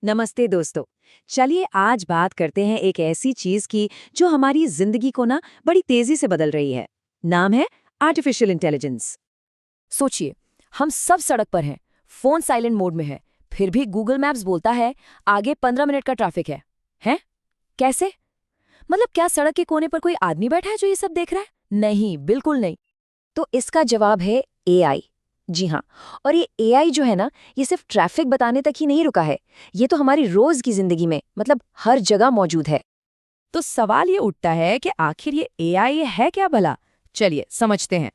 नमस्ते दोस्तों। चलिए आज बात करते हैं एक ऐसी चीज की जो हमारी जिंदगी को ना बड़ी तेजी से बदल रही है। नाम है आर्टिफिशियल इंटेलिजेंस। सोचिए, हम सब सड़क पर हैं, फोन साइलेंट मोड में है, फिर भी गूगल मैप्स बोलता है आगे 15 मिनट का ट्रैफिक है। हैं? कैसे? मतलब क्या सड़क के कोने पर कोई आदमी बैठा है जो ये सब देख रहा है? नहीं, बिल्कुल नहीं। तो इसका जवाब है एआई। जी हाँ। और ये एआई जो है ना, ये सिर्फ ट्रैफिक बताने तक ही नहीं रुका है। ये तो हमारी रोज की जिंदगी में मतलब हर जगह मौजूद है। तो सवाल ये उठता है कि आखिर ये एआई है क्या भला? चलिए समझते हैं।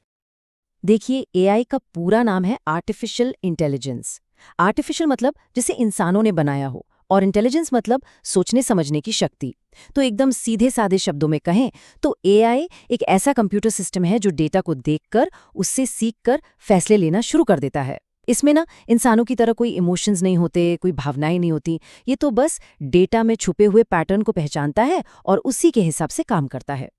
देखिए, एआई का पूरा नाम है आर्टिफिशियल इंटेलिजेंस। आर्टिफिशियल मतलब जिसे इंसानों ने बनाया हो, और इंटेलिजेंस मतलब सोचने समझने की शक्ति। तो एकदम सीधे साधे शब्दों में कहें तो एआई एक ऐसा कंप्यूटर सिस्टम है जो डेटा को देखकर, उससे सीखकर फैसले लेना शुरू कर देता है। इसमें ना इंसानों की तरह कोई इमोशंस नहीं होते, कोई भावनाएं नहीं होती। ये तो बस डेटा में छुपे हुए पैटर्न को पहचानता है और उसी के हिसाब से काम करता है।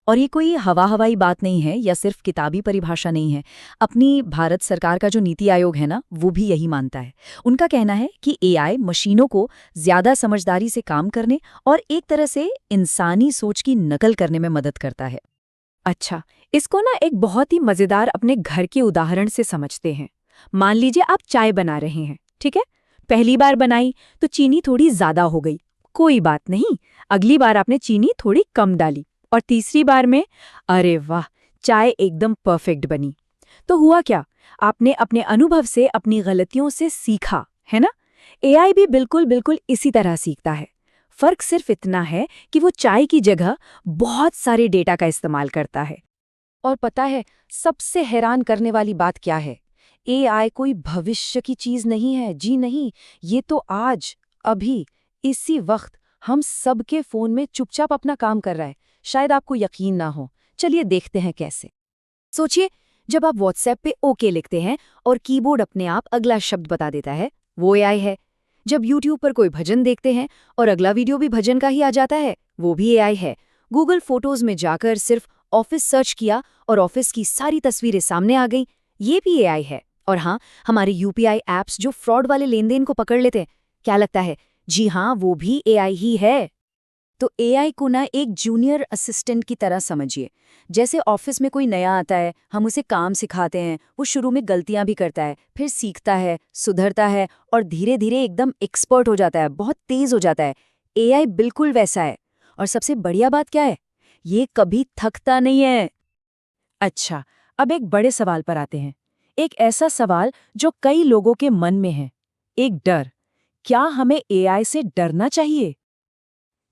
और ये कोई हवाई बात नहीं है या सिर्फ किताबी परिभाषा नहीं है। अपनी भारत सरकार का जो नीति आयोग है ना, वो भी यही मानता है। उनका कहना है कि एआई मशीनों को ज्यादा समझदारी से काम करने और एक तरह से इंसानी सोच की नकल करने में मदद करता है। अच्छा, इसको ना एक बहुत ही मजेदार अपने घर के उदाहरण से समझते हैं। मान लीजिए आप चाय बना रहे हैं, ठीक है? पहली बार बनाई तो चीनी थोड़ी ज्यादा हो गई। कोई बात नहीं, अगली बार आपने चीनी थोड़ी कम डाली और तीसरी बार में अरे वाह, चाय एकदम परफेक्ट बनी। तो हुआ क्या? आपने अपने अनुभव से, अपनी गलतियों से सीखा, है ना? एआई भी बिल्कुल बिल्कुल इसी तरह सीखता है। फर्क सिर्फ इतना है कि वो चाय की जगह बहुत सारे डेटा का इस्तेमाल करता है। और पता है सबसे हैरान करने वाली बात क्या है? एआई कोई भविष्य की चीज नहीं है, जी नहीं। ये तो आज, अभी, इसी वक्त हम सबके फोन में चुपचाप अपना काम कर रहा है। शायद आपको यकीन ना हो। चलिए देखते हैं कैसे। सोचिए, जब आप व्हाट्सएप पे ओके लिखते हैं और कीबोर्ड अपने आप अगला शब्द बता देता है, वो एआई है। जब यूट्यूब पर कोई भजन देखते हैं और अगला वीडियो भी भजन का ही आ जाता है, वो भी एआई है। गूगल फोटोज में जाकर सिर्फ ऑफिस सर्च किया और ऑफिस की सारी तस्वीरें सामने आ गईं, ये भी एआई है। और हाँ, हमारे यूपीआई ऐप्स जो फ्रॉड वाले लेनदेन को पकड़ लेते हैं, क्या लगता है? जी हाँ, वो भी एआई ही है। तो एआई को ना एक जूनियर असिस्टेंट की तरह समझिए। जैसे ऑफिस में कोई नया आता है, हम उसे काम सिखाते हैं, वो शुरू में गलतियां भी करता है, फिर सीखता है, सुधरता है और धीरे धीरे एकदम एक्सपर्ट हो जाता है, बहुत तेज हो जाता है। एआई बिल्कुल वैसा है। और सबसे बढ़िया बात क्या है? ये कभी थकता नहीं है। अच्छा, अब एक बड़े सवाल पर आते हैं। एक ऐसा सवाल जो कई लोगों के मन में है, एक डर। क्या हमें एआई से डरना चाहिए?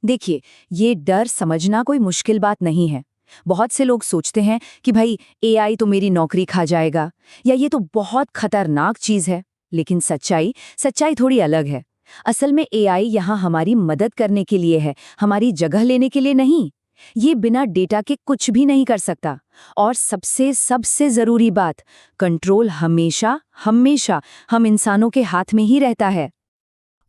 देखिए, ये डर समझना कोई मुश्किल बात नहीं है। बहुत से लोग सोचते हैं कि भाई एआई तो मेरी नौकरी खा जाएगा, या ये तो बहुत खतरनाक चीज है। लेकिन सच्चाई सच्चाई थोड़ी अलग है। असल में एआई यहाँ हमारी मदद करने के लिए है, हमारी जगह लेने के लिए नहीं। ये बिना डेटा के कुछ भी नहीं कर सकता। और सबसे सबसे जरूरी बात, कंट्रोल हमेशा हमेशा हम इंसानों के हाथ में ही रहता है।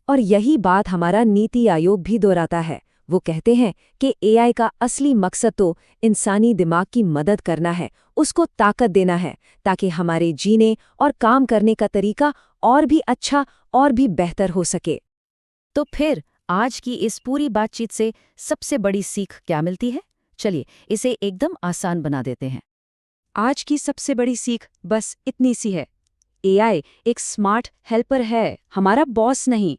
और यही बात हमारा नीति आयोग भी दोहराता है। वो कहते हैं कि एआई का असली मकसद तो इंसानी दिमाग की मदद करना है, उसको ताकत देना है, ताकि हमारे जीने और काम करने का तरीका और भी अच्छा और भी बेहतर हो सके। तो फिर आज की इस पूरी बातचीत से सबसे बड़ी सीख क्या मिलती है? चलिए इसे एकदम आसान बना देते हैं। आज की सबसे बड़ी सीख बस इतनी सी है। एआई एक स्मार्ट हेल्पर है, हमारा बॉस नहीं।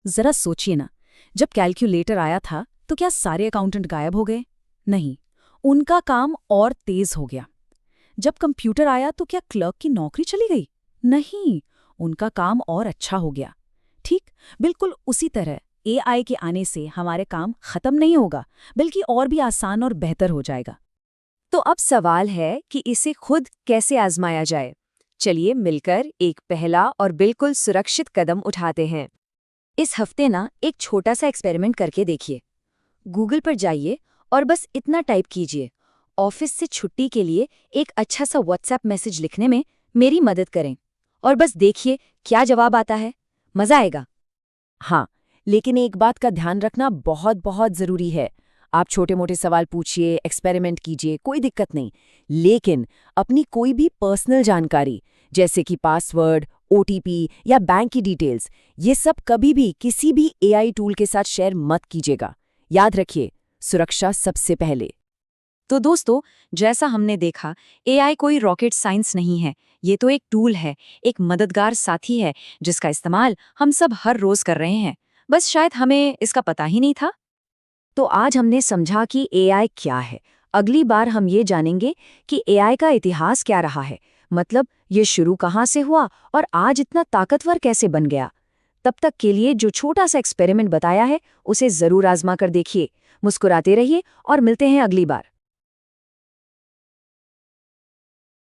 जरा सोचिए ना, जब कैलकुलेटर आया था तो क्या सारे अकाउंटेंट गायब हो गए? नहीं, उनका काम और तेज हो गया। जब कंप्यूटर आया तो क्या क्लर्क की नौकरी चली गई? नहीं, उनका काम और अच्छा हो गया। ठीक, बिल्कुल उसी तरह एआई के आने से हमारे काम खत्म नहीं होगा, बल्कि और भी आसान और बेहतर हो जाएगा। तो अब सवाल है कि इसे खुद कैसे आजमाया जाए। चलिए मिलकर एक पहला और बिल्कुल सुरक्षित कदम उठाते हैं। इस हफ्ते ना एक छोटा सा एक्सपेरिमेंट करके देखिए। गूगल पर जाइए और बस इतना टाइप कीजिए, ऑफिस से छुट्टी के लिए एक अच्छा सा व्हाट्सएप मैसेज लिखने में मेरी मदद करें। और बस देखिए क्या जवाब आता है। मजा आएगा। हाँ, लेकिन एक बात का ध्यान रखना बहुत बहुत जरूरी है। आप छोटे मोटे सवाल पूछिए, एक्सपेरिमेंट कीजिए, कोई दिक्कत नहीं। लेकिन अपनी कोई भी पर्सनल जानकारी, जैसे कि पासवर्ड, OTP या बैंक की डिटेल्स, ये सब कभी भी किसी भी AI टूल के साथ शेयर मत कीजिएगा। याद रखिए, सुरक्षा सबसे पहले। तो दोस्तों, जैसा हमने देखा, एआई कोई रॉकेट साइंस नहीं है। ये तो एक टूल है, एक मददगार साथी है, जिसका इस्तेमाल हम सब हर रोज कर रहे हैं। बस शायद हमें इसका पता ही नहीं था। तो आज हमने समझा कि AI क्या है। अगली बार हम ये जानेंगे कि AI का इतिहास क्या रहा है, मतलब ये शुरू कहाँ से हुआ और आज इतना ताकतवर कैसे बन गया। तब तक के लिए जो छोटा सा एक्सपेरिमेंट बताया है, उसे जरूर आजमा कर देखिए। मुस्कुराते रहिए और मिलते हैं अगली बार।